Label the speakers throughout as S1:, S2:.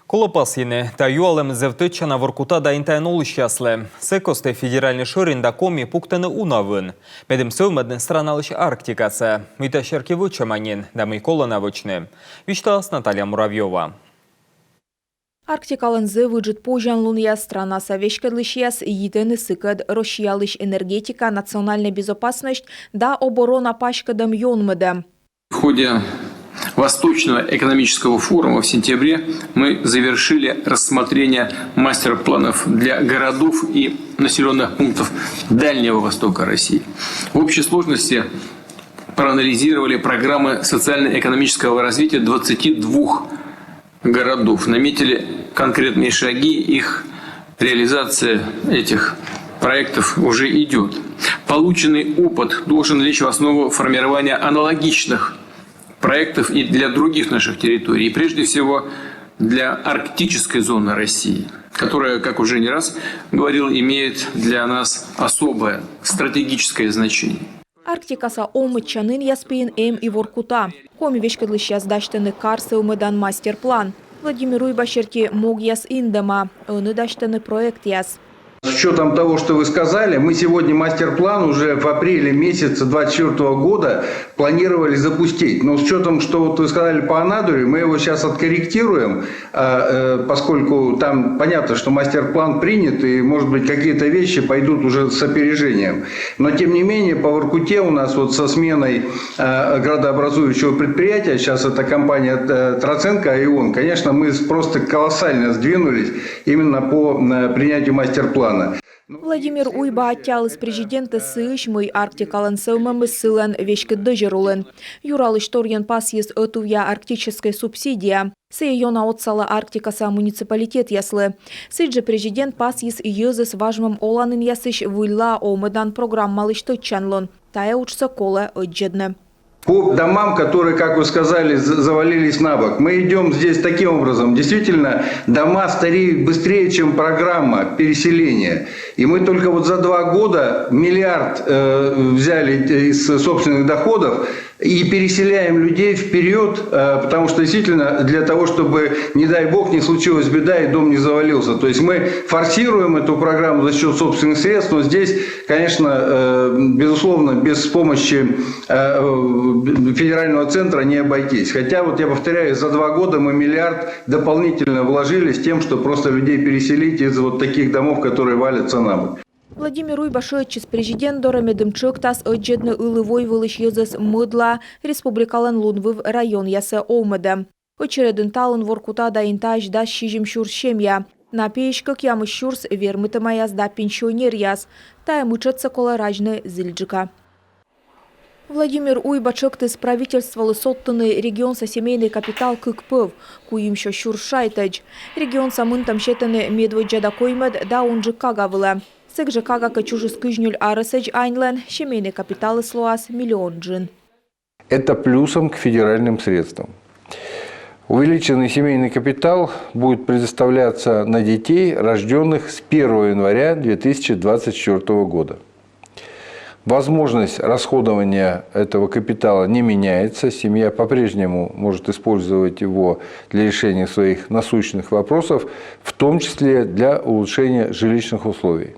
S1: Колопас йне та юалем зевтичана Воркута да інтайн олышяслы. Секосты федеральный шырин да коми пуктаны унавын. Медем сövмеден страналыш Арктикасы. Мыта шерки вычаманин, да мыйкола навычны. Виштас Наталья Муравьева.
S2: Арктикалын выжит пожан луния страна совещкадлышьяс единый сыкад Россиялыш энергетика, национальная безопасность да оборона пашкадам йонмеда.
S3: В ходе Восточного экономического форума в сентябре мы завершили рассмотрение мастер-планов для городов и населенных пунктов Дальнего Востока России. В общей сложности проанализировали программы социально-экономического развития 22 городов. Наметили конкретные шаги, их реализация этих проектов уже идет. Полученный опыт должен лечь в основу формирования аналогичных проектов и для других наших территорий, и прежде всего для арктической зоны России, которая, как уже не раз говорил, имеет для нас особое стратегическое значение.
S2: Арктикаса омыччанын яспейн и Воркута. Коми вешкадлышьяс даштаны карсы умыдан мастер-план. Владимир Уйбашерки мог яс индема, оны даштаны проект яс.
S4: С учетом того, что вы сказали, мы сегодня мастер-план уже в апреле месяце 2024 года планировали запустить. Но с учетом, что вот вы сказали по Анадырю, мы его сейчас откорректируем, поскольку там понятно, что мастер-план принят, и, может быть, какие-то вещи пойдут уже с опережением. Но, тем не менее, по Воркуте у нас вот со сменой градообразующего предприятия, сейчас это компания Троценко АИОН, конечно, мы просто колоссально сдвинулись именно по принятию мастер-плана.
S2: Владимир Уйба оттялыс президента сыышмый Арктикалын сылмамы сылан вешкі дыжырулын. Юралыш торген пас ес отувя арктическая субсидия. Сейона отсала Арктикаса муниципалитет яслы. Сыджи президент пас ес езыс важмым оланын ясыш вылла омыдан программалыш тыччанлон. Тая учса кола отжедны.
S4: По домам, которые, как вы сказали, завалились на бок. Мы идем здесь таким образом. Действительно, дома стареют быстрее, чем программа переселения. И мы только вот за 2 года миллиард взяли из собственных доходов и переселяем людей вперед, потому что действительно для того, чтобы, не дай бог, не случилась беда и дом не завалился. То есть мы форсируем эту программу за счет собственных средств, но здесь, конечно, безусловно, без помощи федерального центра не обойтись. Хотя, вот я повторяю, за 2 года мы миллиард дополнительно вложили с тем, чтобы просто людей переселить из вот таких домов, которые валятся на бок.
S2: Владимир Уйбашевич президент дорамедым чыктас отжедны ылывой вылыш езыс мыдла республикалан лунвыв район ясы омыды. Очередын талын Воркута да интаж да шижим шурс шемья. На пеечкак ямы шурс вермытыма яз да пенсионер яз. Тая мычатся колоражны зильджика. Владимир Уйбачыктыс правительствовал соттаны регион со семейный капитал кыкпыв, куимшо шуршайтыч. Регион самынтам щетаны медведжада коймед да унжы кагавыла. Сыкжы кагака чужы скыжнюль арысыч айнлен, семейный капитал слоас миллион джин.
S5: Это плюсом к федеральным средствам. Увеличенный семейный капитал будет предоставляться на детей, рожденных с 1 января 2024 года. Возможность расходования этого капитала не меняется. Семья по-прежнему может использовать его для решения своих насущных вопросов, в том числе для улучшения жилищных условий.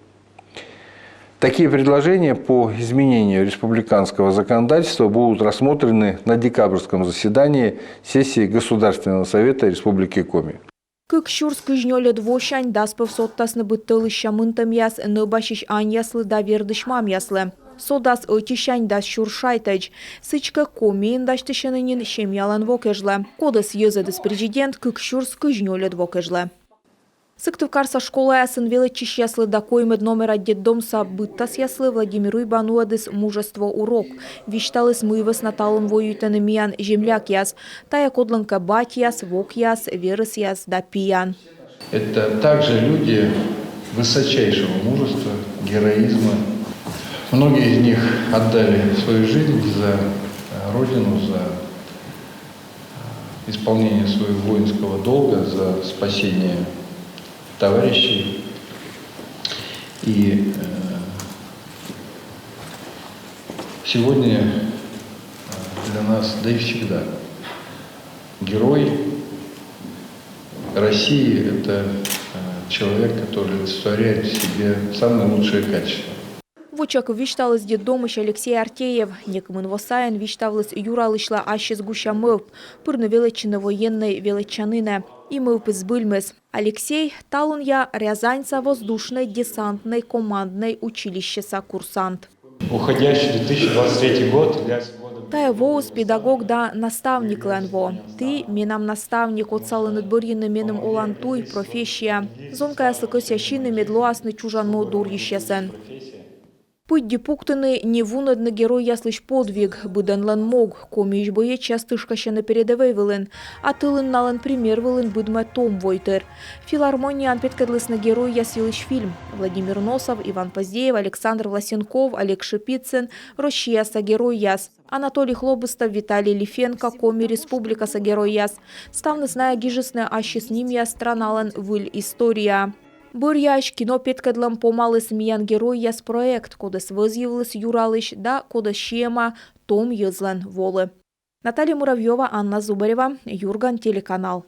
S5: Такие предложения по изменению республиканского законодательства будут рассмотрены на декабрьском заседании сессии Государственного совета Республики Коми.
S2: Кык шурс кыжнёле двошань даспыв соттасны быттылыща мынтым яс ныбашиш ань яслы да вердыш мам яслы. Содас отишань дас шуршайтыч. Сычка комиин даштышынынин шемьялан вокежлы. Кодас езедыс президент кык шурс кыжнёле двокежлы. Сыктывкарса школа ясын величиш яслы да коймед номера детдомса быттас яслы Владимир Уйбануадыс мужество урок. Вишталыс мыйвыс наталын воюйтаны миян земляк яс. Тая кодланка бать яс, вок яс, верыс яс да пиян.
S6: Это также люди высочайшего мужества, героизма. Многие из них отдали свою жизнь за Родину, за исполнение своего воинского долга, за спасение товарищей. И сегодня для нас, да и всегда, герой России – это человек, который олицетворяет в себе самые лучшие качества.
S2: Вочак вишталыс детдомыш Алексей Артеев. Некмын восаян виштавлыс юралышла ащес гуща мылп. Пырны величины военной величаныне. И мылп избыльмыз. Алексей талун я Рязаньца воздушной десантной командной училищеса курсант.
S7: Уходящий 2023 год является годом...
S2: Тая воус педагог да наставник ленво. Ты минам наставник отсалыны дборины минам олантуй профессия. Зонка ясыкосящины медлуасны чужан модур ещесен. Путь депуктыны не вунадны герой яслыш подвиг, быданлан мог, комиш бое частышка ще на передовой вылын, а тылын налан пример вылын быдма том войтер. Филармониян петкадлыс на герой ясилыш фильм. Владимир Носов, Иван Поздеев, Александр Власенков, Олег Шипицын, Рощияса герой яс. Анатолий Хлобыстов, Виталий Лифенко, Коми Республика са герой яс. Ставны зная гижесне аще с ним я страналан выль история. Буряш кино петкадлам помалыс миян герой яс проект, кодес возъявлыс юралыш, да кодес шема том йызлан волы. Наталья Муравьева, Анна Зубарева, Юрган, телеканал.